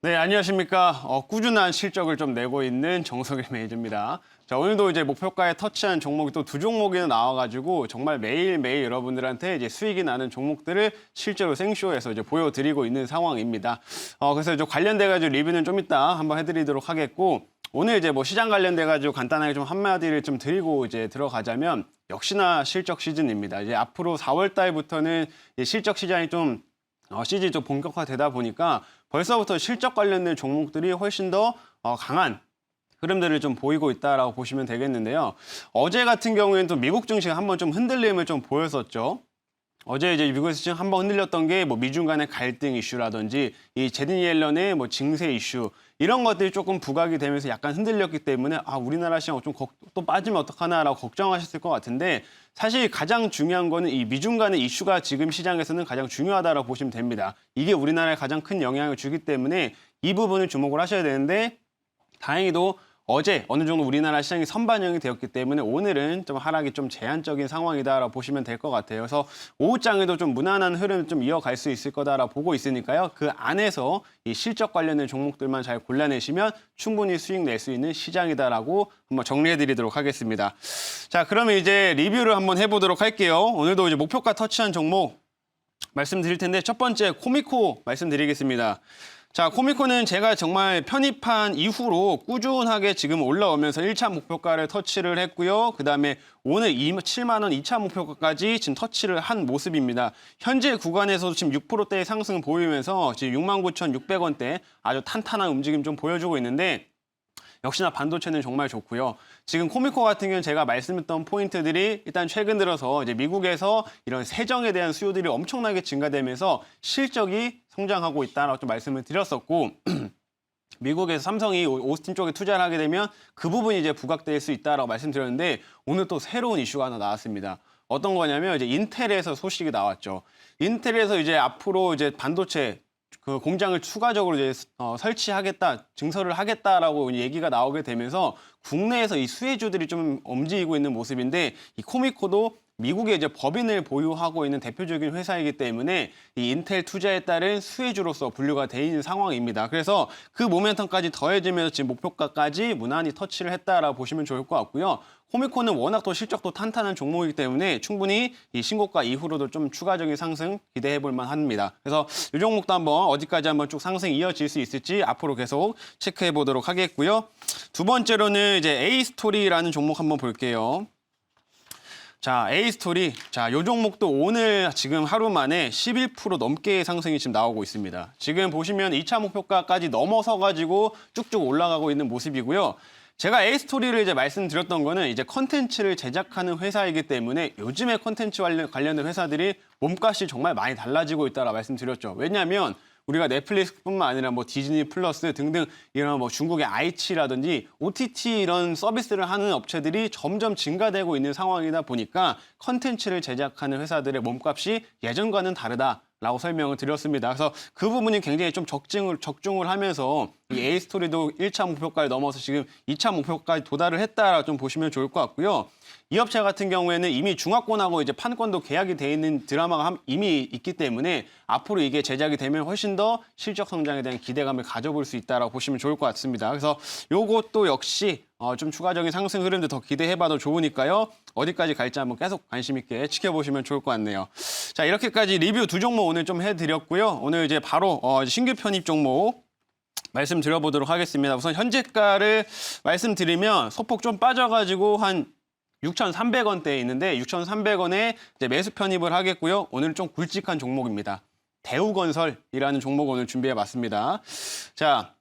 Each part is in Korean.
네, 안녕하십니까. 꾸준한 실적을 좀 내고 있는 정석일 매니저입니다. 자, 오늘도 이제 목표가에 터치한 종목이 또 두 종목이나 나와가지고 정말 매일매일 여러분들한테 이제 수익이 나는 종목들을 실제로 생쇼에서 이제 보여드리고 있는 상황입니다. 그래서 이제 관련돼가지고 리뷰는 좀 이따 한번 해드리도록 하겠고, 오늘 이제 뭐 시장 관련돼가지고 간단하게 좀 한마디를 좀 드리고 이제 들어가자면, 역시나 실적 시즌입니다. 이제 앞으로 4월 달부터는 실적 시장이 좀 시즌이 좀 본격화되다 보니까 벌써부터 실적 관련된 종목들이 훨씬 더 강한 흐름들을 좀 보이고 있다라고 보시면 되겠는데요. 어제 같은 경우에는 또 미국 증시가 한번 좀 흔들림을 좀 보였었죠. 어제 이제 미국에서 지금 한번 흔들렸던 게 뭐 미중 간의 갈등 이슈라든지 이 제니 옐런의 뭐 증세 이슈 이런 것들이 조금 부각이 되면서 약간 흔들렸기 때문에 우리나라 시장 좀 또 빠지면 어떡하나라고 걱정하셨을 것 같은데, 사실 가장 중요한 거는 이 미중 간의 이슈가 지금 시장에서는 가장 중요하다라고 보시면 됩니다. 이게 우리나라에 가장 큰 영향을 주기 때문에 이 부분을 주목을 하셔야 되는데, 다행히도 어제 어느 정도 우리나라 시장이 선반영이 되었기 때문에 오늘은 좀 하락이 좀 제한적인 상황이다라고 보시면 될 것 같아요. 그래서 오후장에도 좀 무난한 흐름 좀 이어갈 수 있을 거다라고 보고 있으니까요. 그 안에서 이 실적 관련된 종목들만 잘 골라내시면 충분히 수익 낼 수 있는 시장이다라고 한번 정리해드리도록 하겠습니다. 자, 그러면 이제 리뷰를 한번 해보도록 할게요. 오늘도 이제 목표가 터치한 종목 말씀드릴 텐데, 첫 번째 코미코 말씀드리겠습니다. 자, 코미코는 제가 정말 편입한 이후로 꾸준하게 지금 올라오면서 1차 목표가를 터치를 했고요. 그다음에 오늘 7만 원 2차 목표가까지 지금 터치를 한 모습입니다. 현재 구간에서도 지금 6%대의 상승을 보이면서 지금 69,600원대 아주 탄탄한 움직임 좀 보여주고 있는데, 역시나 반도체는 정말 좋고요. 지금 코미코 같은 경우는 제가 말씀했던 포인트들이 일단 최근 들어서 이제 미국에서 이런 세정에 대한 수요들이 엄청나게 증가되면서 실적이 성장하고 있다라고 좀 말씀을 드렸었고, 미국에서 삼성이 오스틴 쪽에 투자를 하게 되면 그 부분이 이제 부각될 수 있다라고 말씀드렸는데, 오늘 또 새로운 이슈가 하나 나왔습니다. 어떤 거냐면 이제 인텔에서 소식이 나왔죠. 인텔에서 이제 앞으로 이제 반도체 그 공장을 추가적으로 이제 설치하겠다, 증설을 하겠다라고 얘기가 나오게 되면서 국내에서 이 수혜주들이 좀 움직이고 있는 모습인데, 이 코미코도 미국의 이제 법인을 보유하고 있는 대표적인 회사이기 때문에 이 인텔 투자에 따른 수혜주로서 분류가 돼 있는 상황입니다. 그래서 그 모멘텀까지 더해지면서 지금 목표가까지 무난히 터치를 했다라고 보시면 좋을 것 같고요. 코미코는 워낙 또 실적도 탄탄한 종목이기 때문에 충분히 이 신고가 이후로도 좀 추가적인 상승 기대해 볼 만합니다. 그래서 이 종목도 한번 어디까지 한번 쭉 상승이 이어질 수 있을지 앞으로 계속 체크해 보도록 하겠고요. 두 번째로는 이제 A스토리라는 종목 한번 볼게요. 자, A스토리. 자, 요 종목도 오늘 지금 하루 만에 11% 넘게 상승이 지금 나오고 있습니다. 지금 보시면 2차 목표가까지 넘어서가지고 쭉쭉 올라가고 있는 모습이고요. 제가 A스토리를 이제 말씀드렸던 거는 이제 컨텐츠를 제작하는 회사이기 때문에 요즘에 컨텐츠 관련된 회사들이 몸값이 정말 많이 달라지고 있다라 말씀드렸죠. 왜냐하면 우리가 넷플릭스뿐만 아니라 뭐 디즈니 플러스 등등 이런 뭐 중국의 아이치라든지 OTT 이런 서비스를 하는 업체들이 점점 증가되고 있는 상황이다 보니까 컨텐츠를 제작하는 회사들의 몸값이 예전과는 다르다라고 설명을 드렸습니다. 그래서 그 부분이 굉장히 좀 적중을 하면서 이 A스토리도 1차 목표가를 넘어서 지금 2차 목표까지 도달을 했다라고 좀 보시면 좋을 것 같고요. 이 업체 같은 경우에는 이미 중화권하고 이제 판권도 계약이 돼 있는 드라마가 이미 있기 때문에 앞으로 이게 제작이 되면 훨씬 더 실적 성장에 대한 기대감을 가져볼 수 있다라고 보시면 좋을 것 같습니다. 그래서 요것도 역시 좀 추가적인 상승 흐름도 더 기대해봐도 좋으니까요. 어디까지 갈지 한번 계속 관심 있게 지켜보시면 좋을 것 같네요. 자, 이렇게까지 리뷰 두 종목 오늘 좀 해드렸고요. 오늘 이제 바로 신규 편입 종목 말씀드려보도록 하겠습니다. 우선 현재가를 말씀드리면 소폭 좀 빠져가지고 한 6,300원대에 있는데 6,300원에 이제 매수 편입을 하겠고요. 오늘 좀 굵직한 종목입니다. 대우건설이라는 종목 오늘 준비해봤습니다. 자,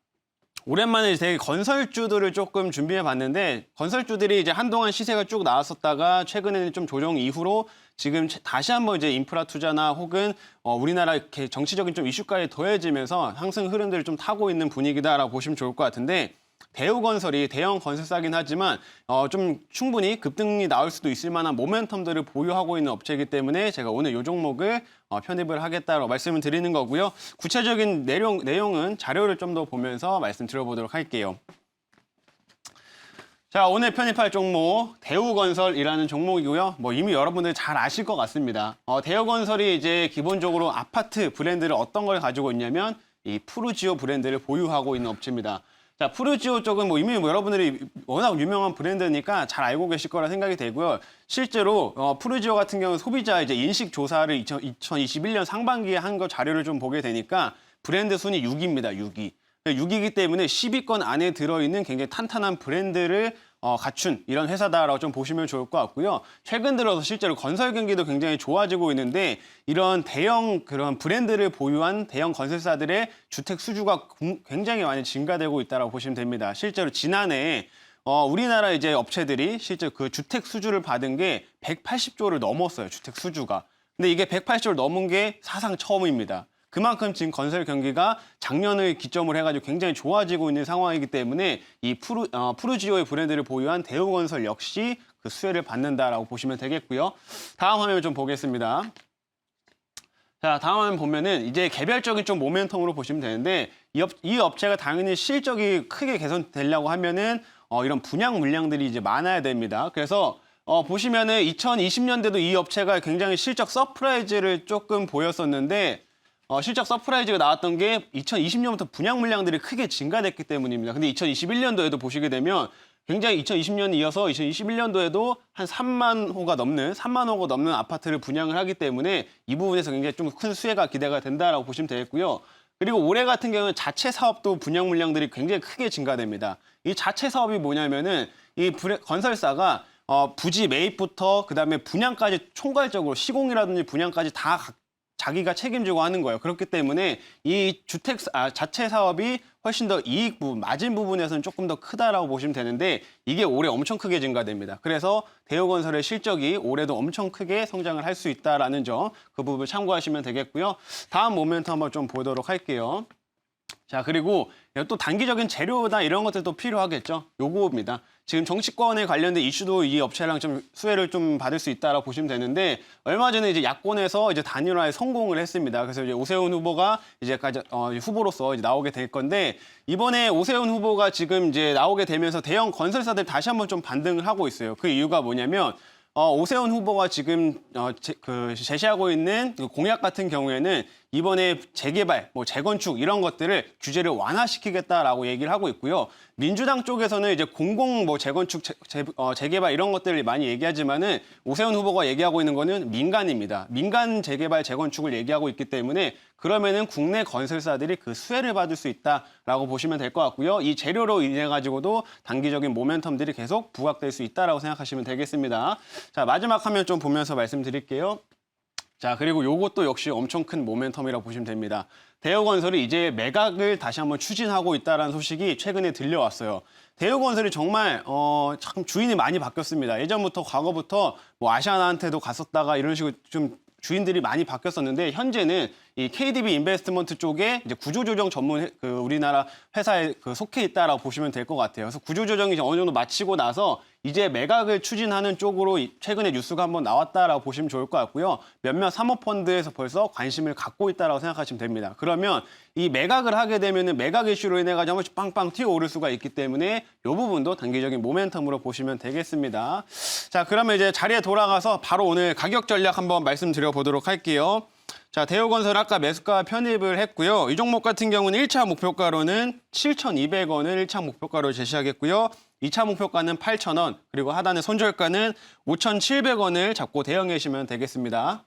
오랜만에 되게 건설주들을 조금 준비해봤는데, 건설주들이 이제 한동안 시세가 쭉 나왔었다가 최근에는 좀 조정 이후로 지금 다시 한번 이제 인프라 투자나 혹은 우리나라 이렇게 정치적인 좀 이슈까지 더해지면서 상승 흐름들을 좀 타고 있는 분위기다라고 보시면 좋을 것 같은데, 대우건설이 대형 건설사긴 하지만 좀 충분히 급등이 나올 수도 있을 만한 모멘텀들을 보유하고 있는 업체이기 때문에 제가 오늘 이 종목을 편입을 하겠다고 말씀을 드리는 거고요. 구체적인 내용은 자료를 좀 더 보면서 말씀드려보도록 할게요. 자, 오늘 편입할 종목 대우건설이라는 종목이고요. 뭐 이미 여러분들 잘 아실 것 같습니다. 대우건설이 이제 기본적으로 아파트 브랜드를 어떤 걸 가지고 있냐면 이 푸르지오 브랜드를 보유하고 있는 업체입니다. 자, 푸르지오 쪽은 뭐 이미 여러분들이 워낙 유명한 브랜드니까 잘 알고 계실 거라 생각이 되고요. 실제로 푸르지오 같은 경우는 소비자 이제 인식 조사를 2021년 상반기에 한 거 자료를 좀 보게 되니까 브랜드 순위 6위입니다. 6위. 6위이기 때문에 10위권 안에 들어있는 굉장히 탄탄한 브랜드를 갖춘 이런 회사다라고 좀 보시면 좋을 것 같고요. 최근 들어서 실제로 건설 경기도 굉장히 좋아지고 있는데 이런 대형 그런 브랜드를 보유한 대형 건설사들의 주택 수주가 굉장히 많이 증가되고 있다고 보시면 됩니다. 실제로 지난해 우리나라 이제 업체들이 실제 그 주택 수주를 받은 게 180조를 넘었어요. 주택 수주가. 근데 이게 180조를 넘은 게 사상 처음입니다. 그만큼 지금 건설 경기가 작년을 기점으로 해가지고 굉장히 좋아지고 있는 상황이기 때문에 이 푸르지오의 브랜드를 보유한 대우건설 역시 그 수혜를 받는다라고 보시면 되겠고요. 다음 화면 좀 보겠습니다. 자, 다음 화면 보면은 이제 개별적인 좀 모멘텀으로 보시면 되는데 이 업체가 당연히 실적이 크게 개선되려고 하면은 이런 분양 물량들이 이제 많아야 됩니다. 그래서 보시면은 2020년대도 이 업체가 굉장히 실적 서프라이즈를 조금 보였었는데 실적 서프라이즈가 나왔던 게 2020년부터 분양 물량들이 크게 증가됐기 때문입니다. 근데 2021년도에도 보시게 되면 굉장히 2020년 이어서 2021년도에도 한 3만 호가 넘는 아파트를 분양을 하기 때문에 이 부분에서 굉장히 좀 큰 수혜가 기대가 된다라고 보시면 되겠고요. 그리고 올해 같은 경우는 자체 사업도 분양 물량들이 굉장히 크게 증가됩니다. 이 자체 사업이 뭐냐면은 이 건설사가 부지 매입부터 그다음에 분양까지 총괄적으로 시공이라든지 분양까지 다 자기가 책임지고 하는 거예요. 그렇기 때문에 이 자체 사업이 훨씬 더 이익 부분, 마진 부분에서는 조금 더 크다라고 보시면 되는데 이게 올해 엄청 크게 증가됩니다. 그래서 대우건설의 실적이 올해도 엄청 크게 성장을 할 수 있다라는 점, 그 부분을 참고하시면 되겠고요. 다음 모멘트 한번 좀 보도록 할게요. 자, 그리고 또 단기적인 재료나 이런 것들도 필요하겠죠. 요거입니다. 지금 정치권에 관련된 이슈도 이 업체랑 좀 수혜를 좀 받을 수 있다라고 보시면 되는데 얼마 전에 이제 야권에서 이제 단일화에 성공을 했습니다. 그래서 이제 오세훈 후보가 이제까지 후보로서 이제 나오게 될 건데 이번에 오세훈 후보가 지금 이제 나오게 되면서 대형 건설사들 다시 한번 좀 반등을 하고 있어요. 그 이유가 뭐냐면 오세훈 후보가 지금 제시하고 있는 공약 같은 경우에는 이번에 재개발, 재건축 이런 것들을 규제를 완화시키겠다라고 얘기를 하고 있고요. 민주당 쪽에서는 이제 재건축, 재개발 이런 것들을 많이 얘기하지만은 오세훈 후보가 얘기하고 있는 거는 민간입니다. 민간 재개발, 재건축을 얘기하고 있기 때문에 그러면은 국내 건설사들이 그 수혜를 받을 수 있다라고 보시면 될 것 같고요. 이 재료로 인해 가지고도 단기적인 모멘텀들이 계속 부각될 수 있다라고 생각하시면 되겠습니다. 자, 마지막 화면 좀 보면서 말씀드릴게요. 자, 그리고 요것도 역시 엄청 큰 모멘텀이라고 보시면 됩니다. 대우건설이 이제 매각을 다시 한번 추진하고 있다는 소식이 최근에 들려왔어요. 대우건설이 정말 참 주인이 많이 바뀌었습니다. 예전부터 과거부터 아시아나한테도 갔었다가 이런 식으로 좀 주인들이 많이 바뀌었었는데 현재는 이 KDB 인베스트먼트 쪽에 이제 구조조정 전문 우리나라 회사에 속해 있다라고 보시면 될 것 같아요. 그래서 구조조정이 이제 어느 정도 마치고 나서 이제 매각을 추진하는 쪽으로 최근에 뉴스가 한번 나왔다라고 보시면 좋을 것 같고요. 몇몇 사모펀드에서 벌써 관심을 갖고 있다라고 생각하시면 됩니다. 그러면 이 매각을 하게 되면은 매각 이슈로 인해 가지고 한 번씩 빵빵 튀어오를 수가 있기 때문에 이 부분도 단기적인 모멘텀으로 보시면 되겠습니다. 자, 그러면 이제 자리에 돌아가서 바로 오늘 가격 전략 한번 말씀드려 보도록 할게요. 자, 대우건설 아까 매수가 편입을 했고요. 이 종목 같은 경우는 1차 목표가로는 7,200원을 1차 목표가로 제시하겠고요. 2차 목표가는 8,000원, 그리고 하단의 손절가는 5,700원을 잡고 대응하시면 되겠습니다.